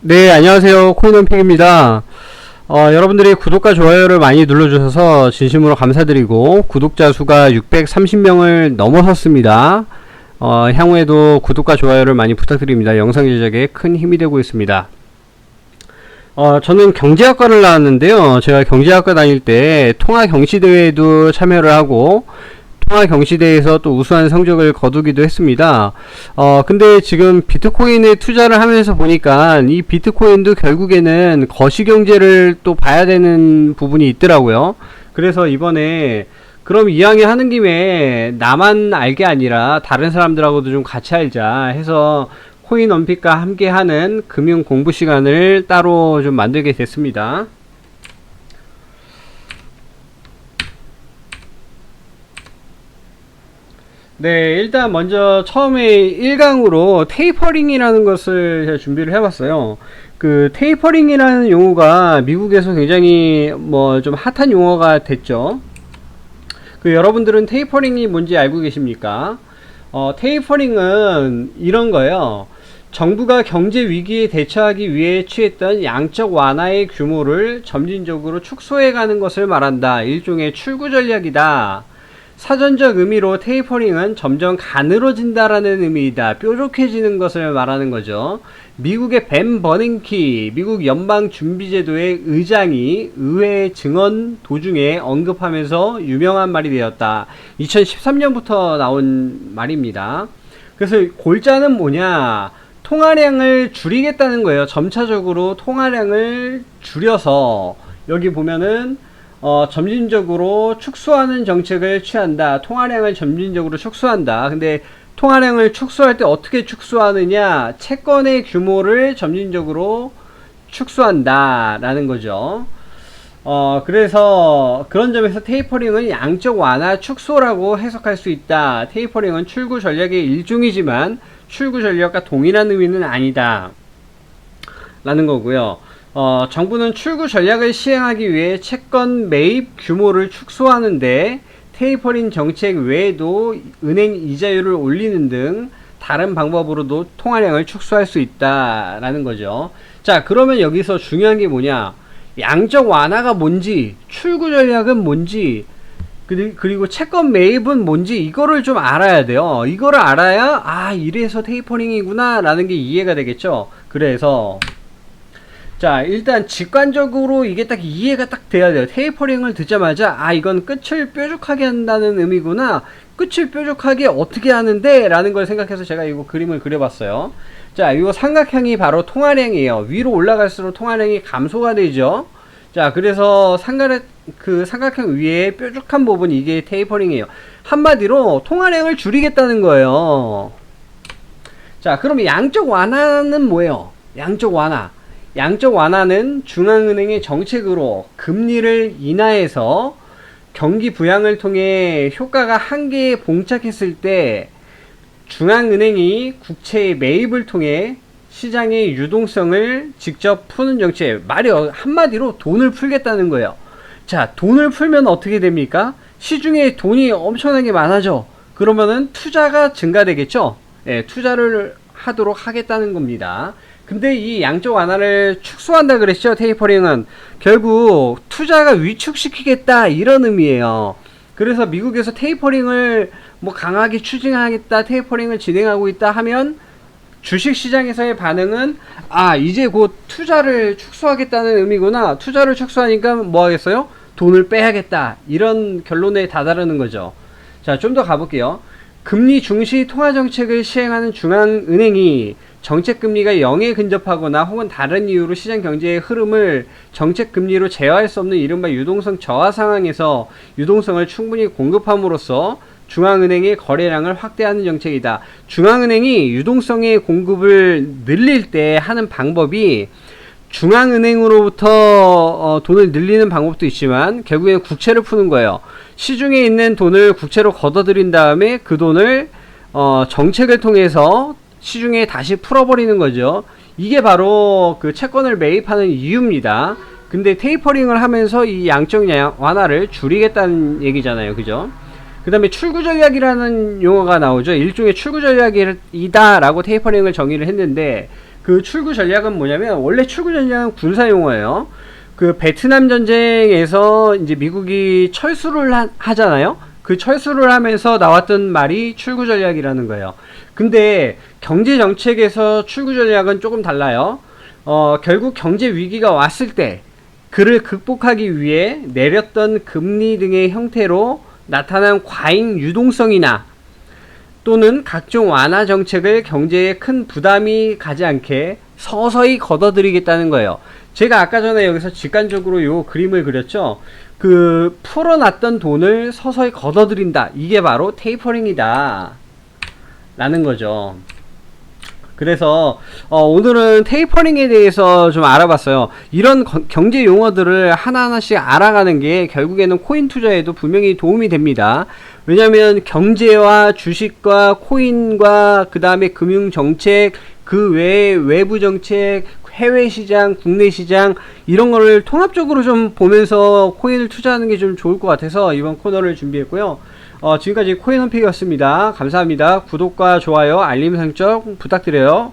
네, 안녕하세요. 코인원픽입니다. 여러분들이 구독과 좋아요를 많이 눌러주셔서 진심으로 감사드리고, 구독자 수가 630명을 넘어섰습니다. 향후에도 구독과 좋아요를 많이 부탁드립니다. 영상 제작에 큰 힘이 되고 있습니다. 저는 경제학과를 나왔는데요. 제가 경제학과 다닐 때 통화경시대회에도 참여를 하고, 통화경시대에서 또 우수한 성적을 거두기도 했습니다. 근데 지금 비트코인에 투자를 하면서 보니까 이 비트코인도 결국에는 거시경제를 또 봐야 되는 부분이 있더라고요. 그래서 이번에 그럼 이왕에 하는 김에 나만 알게 아니라 다른 사람들하고도 좀 같이 알자 해서 코인원픽과 함께하는 금융 공부 시간을 따로 좀 만들게 됐습니다. 네, 일단 먼저 처음에 1강으로 테이퍼링이라는 것을 제가 준비를 해봤어요. 그 테이퍼링이라는 용어가 미국에서 굉장히 뭐 좀 핫한 용어가 됐죠. 그 여러분들은 테이퍼링이 뭔지 알고 계십니까? 테이퍼링은 이런 거예요. 정부가 경제 위기에 대처하기 위해 취했던 양적 완화의 규모를 점진적으로 축소해 가는 것을 말한다. 일종의 출구 전략이다. 사전적 의미로 테이퍼링은 점점 가늘어진다라는 의미이다. 뾰족해지는 것을 말하는 거죠. 미국의 벤 버냉키 미국 연방준비제도의 의장이 의회 증언 도중에 언급하면서 유명한 말이 되었다. 2013년부터 나온 말입니다. 그래서 골자는 뭐냐? 통화량을 줄이겠다는 거예요. 점차적으로 통화량을 줄여서 여기 보면은 점진적으로 축소하는 정책을 취한다. 통화량을 점진적으로 축소한다. 근데 통화량을 축소할 때 어떻게 축소하느냐? 채권의 규모를 점진적으로 축소한다. 라는 거죠. 그래서 그런 점에서 테이퍼링은 양적 완화 축소라고 해석할 수 있다. 테이퍼링은 출구 전략의 일종이지만 출구 전략과 동일한 의미는 아니다. 라는 거고요. 정부는 출구 전략을 시행하기 위해 채권 매입 규모를 축소하는데 테이퍼링 정책 외에도 은행 이자율을 올리는 등 다른 방법으로도 통화량을 축소할 수 있다라는 거죠. 자, 그러면 여기서 중요한 게 뭐냐? 양적 완화가 뭔지, 출구 전략은 뭔지, 그리고 채권 매입은 뭔지 이거를 좀 알아야 돼요. 이거를 알아야 이래서 테이퍼링이구나 라는 게 이해가 되겠죠. 그래서 자, 일단 직관적으로 이게 딱 이해가 딱 돼야 돼요. 테이퍼링을 듣자마자 이건 끝을 뾰족하게 한다는 의미구나. 끝을 뾰족하게 어떻게 하는데? 라는 걸 생각해서 제가 이거 그림을 그려봤어요. 자, 이거 삼각형이 바로 통화량이에요. 위로 올라갈수록 통화량이 감소가 되죠. 자, 그래서 삼각형 위에 뾰족한 부분, 이게 테이퍼링이에요. 한마디로 통화량을 줄이겠다는 거예요. 자, 그럼 양적 완화는 뭐예요? 양적 완화. 양적 완화는 중앙은행의 정책으로 금리를 인하해서 경기 부양을 통해 효과가 한계에 봉착했을 때 중앙은행이 국채의 매입을 통해 시장의 유동성을 직접 푸는 정책. 말이 한마디로 돈을 풀겠다는 거예요. 자, 돈을 풀면 어떻게 됩니까? 시중에 돈이 엄청나게 많아져. 그러면은 투자가 증가되겠죠? 예, 투자를 하도록 하겠다는 겁니다. 근데 이 양적 완화를 축소한다 그랬죠. 테이퍼링은 결국 투자가 위축시키겠다 이런 의미예요. 그래서 미국에서 테이퍼링을 뭐 강하게 추진하겠다, 테이퍼링을 진행하고 있다 하면 주식시장에서의 반응은 이제 곧 투자를 축소하겠다는 의미구나. 투자를 축소하니까 뭐 하겠어요? 돈을 빼야겠다. 이런 결론에 다다르는 거죠. 자, 좀 더 가볼게요. 금리 중시 통화정책을 시행하는 중앙은행이 정책금리가 0에 근접하거나 혹은 다른 이유로 시장 경제의 흐름을 정책금리로 제어할 수 없는 이른바 유동성 저하 상황에서 유동성을 충분히 공급함으로써 중앙은행의 거래량을 확대하는 정책이다. 중앙은행이 유동성의 공급을 늘릴 때 하는 방법이 중앙은행으로부터 돈을 늘리는 방법도 있지만 결국에는 국채를 푸는 거예요. 시중에 있는 돈을 국채로 걷어들인 다음에 그 돈을 정책을 통해서 시중에 다시 풀어버리는 거죠. 이게 바로 그 채권을 매입하는 이유입니다. 근데 테이퍼링을 하면서 이 양적 완화를 줄이겠다는 얘기잖아요. 그죠? 그 다음에 출구 전략이라는 용어가 나오죠. 일종의 출구 전략이다 라고 테이퍼링을 정의를 했는데 그 출구 전략은 뭐냐면, 원래 출구 전략은 군사 용어예요. 그 베트남 전쟁에서 이제 미국이 철수를 하잖아요. 그 철수를 하면서 나왔던 말이 출구 전략이라는 거예요. 근데 경제 정책에서 출구 전략은 조금 달라요. 결국 경제 위기가 왔을 때 그를 극복하기 위해 내렸던 금리 등의 형태로 나타난 과잉 유동성이나 또는 각종 완화 정책을 경제에 큰 부담이 가지 않게 서서히 걷어들이겠다는 거예요. 제가 아까 전에 여기서 직관적으로 요 그림을 그렸죠. 그 풀어놨던 돈을 서서히 걷어들인다. 이게 바로 테이퍼링이다 라는 거죠. 그래서 오늘은 테이퍼링에 대해서 좀 알아봤어요. 이런 경제 용어들을 하나하나씩 알아가는 게 결국에는 코인 투자에도 분명히 도움이 됩니다. 왜냐하면 경제와 주식과 코인과 그 다음에 금융정책, 그 외에 외부정책, 해외시장, 국내시장 이런 거를 통합적으로 좀 보면서 코인을 투자하는 게 좀 좋을 것 같아서 이번 코너를 준비했고요. 지금까지 코인원픽이었습니다. 감사합니다. 구독과 좋아요, 알림 설정 부탁드려요.